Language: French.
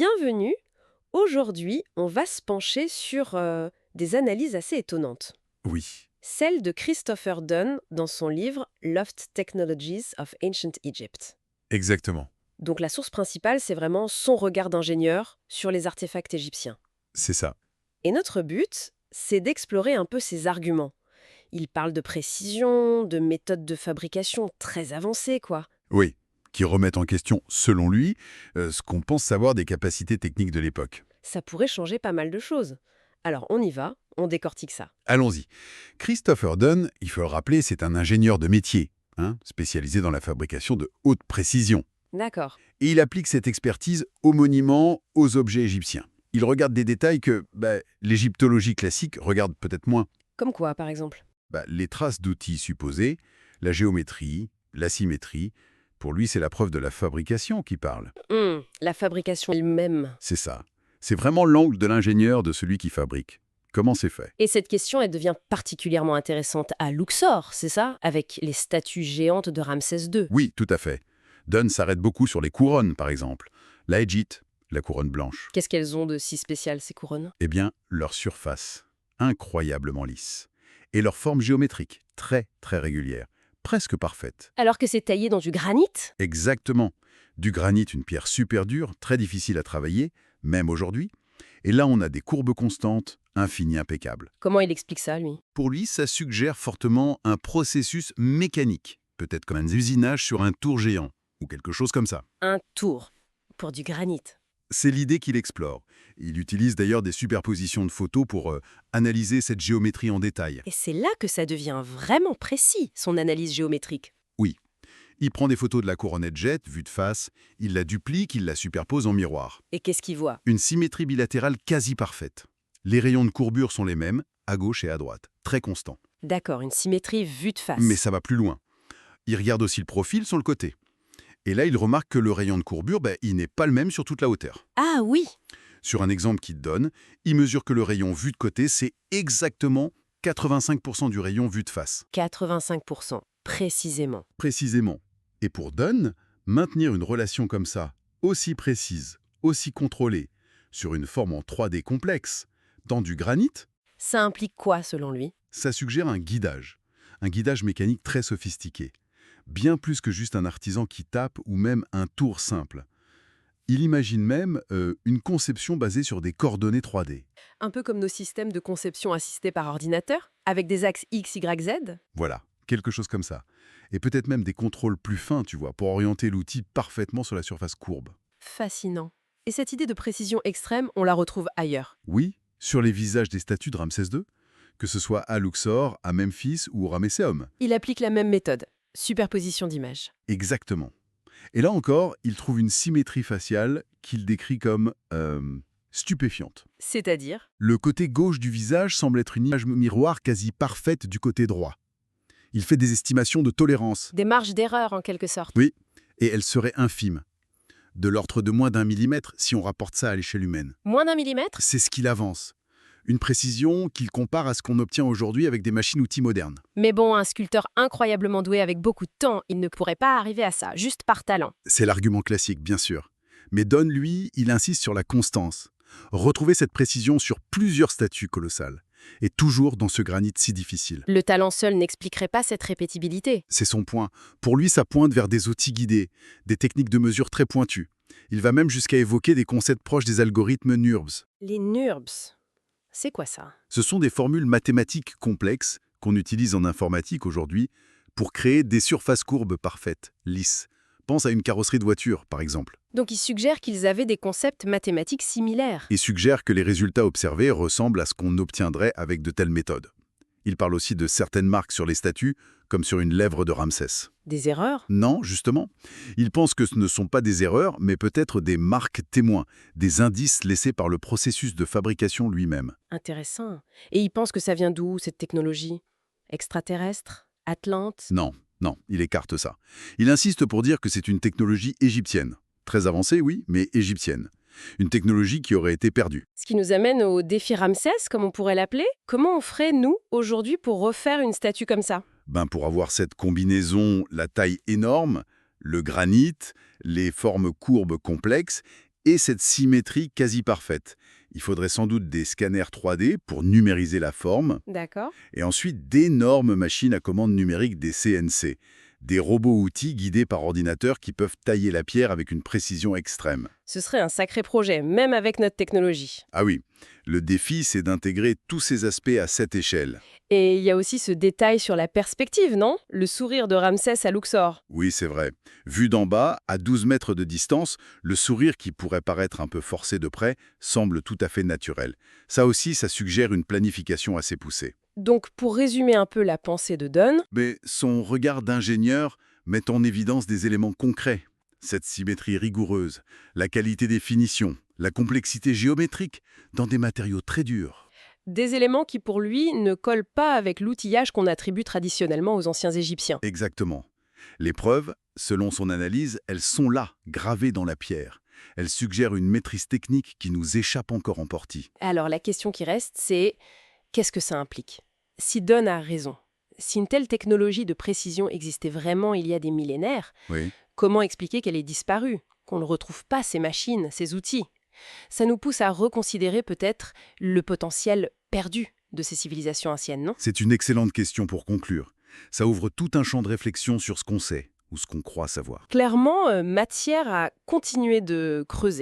Bienvenue. Aujourd'hui, on va se pencher sur des analyses assez étonnantes. Oui, Celle de Christopher Dunn dans son livre Lost Technologies of Ancient Egypt. exactement. Donc la source principale, c'est vraiment son regard d'ingénieur sur les artefacts égyptiens. C'est ça. Et notre but, c'est d'explorer un peu ses arguments. Il parle de précision, de méthodes de fabrication très avancées, quoi. Oui, qui remettent en question, selon lui, ce qu'on pense savoir des capacités techniques de l'époque. Ça pourrait changer pas mal de choses. Alors on y va, on décortique ça. Allons-y. Christopher Dunn, il faut le rappeler, c'est un ingénieur de métier, spécialisé dans la fabrication de haute précision. D'accord. Et il applique cette expertise aux monuments, aux objets égyptiens. Il regarde des détails que l'égyptologie classique regarde peut-être moins. Comme quoi, par exemple? Les traces d'outils supposés, la géométrie, la symétrie. Pour lui, c'est la preuve de la fabrication qui parle. La fabrication elle-même. C'est ça. C'est vraiment l'angle de l'ingénieur, de celui qui fabrique. Comment c'est fait? Et cette question, elle devient particulièrement intéressante à Luxor, c'est ça? Avec les statues géantes de Ramsès II. Oui, tout à fait. Dunn s'arrête beaucoup sur les couronnes, par exemple. La Hedjit, la couronne blanche. Qu'est-ce qu'elles ont de si spécial, ces couronnes? Eh bien, leur surface, incroyablement lisse. Et leur forme géométrique, très, très régulière, presque parfaite. Alors que c'est taillé dans du granit? Exactement. Du granit, une pierre super dure, très difficile à travailler, même aujourd'hui. Et là, on a des courbes constantes, infinies, impeccables. Comment il explique ça, lui? Pour lui, ça suggère fortement un processus mécanique, peut-être comme un usinage sur un tour géant, ou quelque chose comme ça. Un tour. Pour du granit. C'est l'idée qu'il explore. Il utilise d'ailleurs des superpositions de photos pour analyser cette géométrie en détail. Et c'est là que ça devient vraiment précis, son analyse géométrique. Oui, il prend des photos de la couronne jet vue de face, il la duplique, il la superpose en miroir. Et qu'est-ce qu'il voit? Une symétrie bilatérale quasi parfaite. Les rayons de courbure sont les mêmes, à gauche et à droite, très constants. D'accord, une symétrie vue de face. Mais ça va plus loin. Il regarde aussi le profil sur le côté. Et là, il remarque que le rayon de courbure, il n'est pas le même sur toute la hauteur. Ah oui! Sur un exemple qu'il donne, il mesure que le rayon vu de côté, c'est exactement 85% du rayon vu de face. 85%, précisément. Précisément. Et pour Dunn, maintenir une relation comme ça, aussi précise, aussi contrôlée, sur une forme en 3D complexe, dans du granit, Ça implique quoi, selon lui? ça suggère un guidage mécanique très sophistiqué, bien plus que juste un artisan qui tape ou même un tour simple. Il imagine même une conception basée sur des coordonnées 3D. Un peu comme nos systèmes de conception assistés par ordinateur, avec des axes X, Y, Z? Voilà, quelque chose comme ça. Et peut-être même des contrôles plus fins, tu vois, pour orienter l'outil parfaitement sur la surface courbe. Fascinant. Et cette idée de précision extrême, on la retrouve ailleurs. Oui, sur les visages des statues de Ramsès II, que ce soit à Luxor, à Memphis ou au Ramesséum. Il applique la même méthode, superposition d'images. Exactement. Et là encore, il trouve une symétrie faciale qu'il décrit comme stupéfiante. C'est-à-dire? Le côté gauche du visage semble être une image miroir quasi parfaite du côté droit. Il fait des estimations de tolérance. Des marges d'erreur, en quelque sorte. Oui, et elles seraient infimes. De l'ordre de moins d'1 millimètre si on rapporte ça à l'échelle humaine. Moins d'un millimètre? C'est ce qu'il avance. Une précision qu'il compare à ce qu'on obtient aujourd'hui avec des machines-outils modernes. Mais bon, un sculpteur incroyablement doué avec beaucoup de temps, il ne pourrait pas arriver à ça, juste par talent. C'est l'argument classique, bien sûr. Mais Dunn, lui, il insiste sur la constance. Retrouver cette précision sur plusieurs statues colossales. Et toujours dans ce granit si difficile. Le talent seul n'expliquerait pas cette répétibilité. C'est son point. Pour lui, ça pointe vers des outils guidés, des techniques de mesure très pointues. Il va même jusqu'à évoquer des concepts proches des algorithmes NURBS. Les NURBS, c'est quoi ça? Ce sont des formules mathématiques complexes qu'on utilise en informatique aujourd'hui pour créer des surfaces courbes parfaites, lisses. Pense à une carrosserie de voiture, par exemple. Donc il suggère qu'ils avaient des concepts mathématiques similaires. Et suggère que les résultats observés ressemblent à ce qu'on obtiendrait avec de telles méthodes. Il parle aussi de certaines marques sur les statues, comme sur une lèvre de Ramsès. Des erreurs? Non, justement. Il pense que ce ne sont pas des erreurs, mais peut-être des marques témoins, des indices laissés par le processus de fabrication lui-même. Intéressant. Et il pense que ça vient d'où, cette technologie? Extraterrestre? Atlante? Non, non, il écarte ça. Il insiste pour dire que c'est une technologie égyptienne. Très avancée, oui, mais égyptienne. Une technologie qui aurait été perdue. Ce qui nous amène au défi Ramsès, comme on pourrait l'appeler. Comment on ferait, nous, aujourd'hui, pour refaire une statue comme ça? Pour avoir cette combinaison, la taille énorme, le granit, les formes courbes complexes, et cette symétrie quasi parfaite. Il faudrait sans doute des scanners 3D pour numériser la forme, D'accord. et ensuite d'énormes machines à commande numérique, des CNC, des robots-outils guidés par ordinateur qui peuvent tailler la pierre avec une précision extrême. Ce serait un sacré projet, même avec notre technologie. Ah oui, le défi, c'est d'intégrer tous ces aspects à cette échelle. Et il y a aussi ce détail sur la perspective, non? Le sourire de Ramsès à Luxor. Oui, c'est vrai. Vu d'en bas, à 12 mètres de distance, le sourire qui pourrait paraître un peu forcé de près semble tout à fait naturel. Ça aussi, ça suggère une planification assez poussée. Donc, pour résumer un peu la pensée de Dunn, Mais son regard d'ingénieur met en évidence des éléments concrets. Cette symétrie rigoureuse, la qualité des finitions, la complexité géométrique dans des matériaux très durs. des éléments qui pour lui ne collent pas avec l'outillage qu'on attribue traditionnellement aux anciens Égyptiens. Exactement. Les preuves, selon son analyse, elles sont là, gravées dans la pierre. Elles suggèrent une maîtrise technique qui nous échappe encore en partie. Alors la question qui reste, c'est qu'est-ce que ça implique? Si Dunn a raison, si une telle technologie de précision existait vraiment il y a des millénaires, Oui. comment expliquer qu'elle ait disparu, qu'on ne retrouve pas ces machines, ces outils? Ça nous pousse à reconsidérer peut-être le potentiel perdu de ces civilisations anciennes, non? C'est une excellente question pour conclure. Ça ouvre tout un champ de réflexion sur ce qu'on sait ou ce qu'on croit savoir. Clairement, matière à continuer de creuser.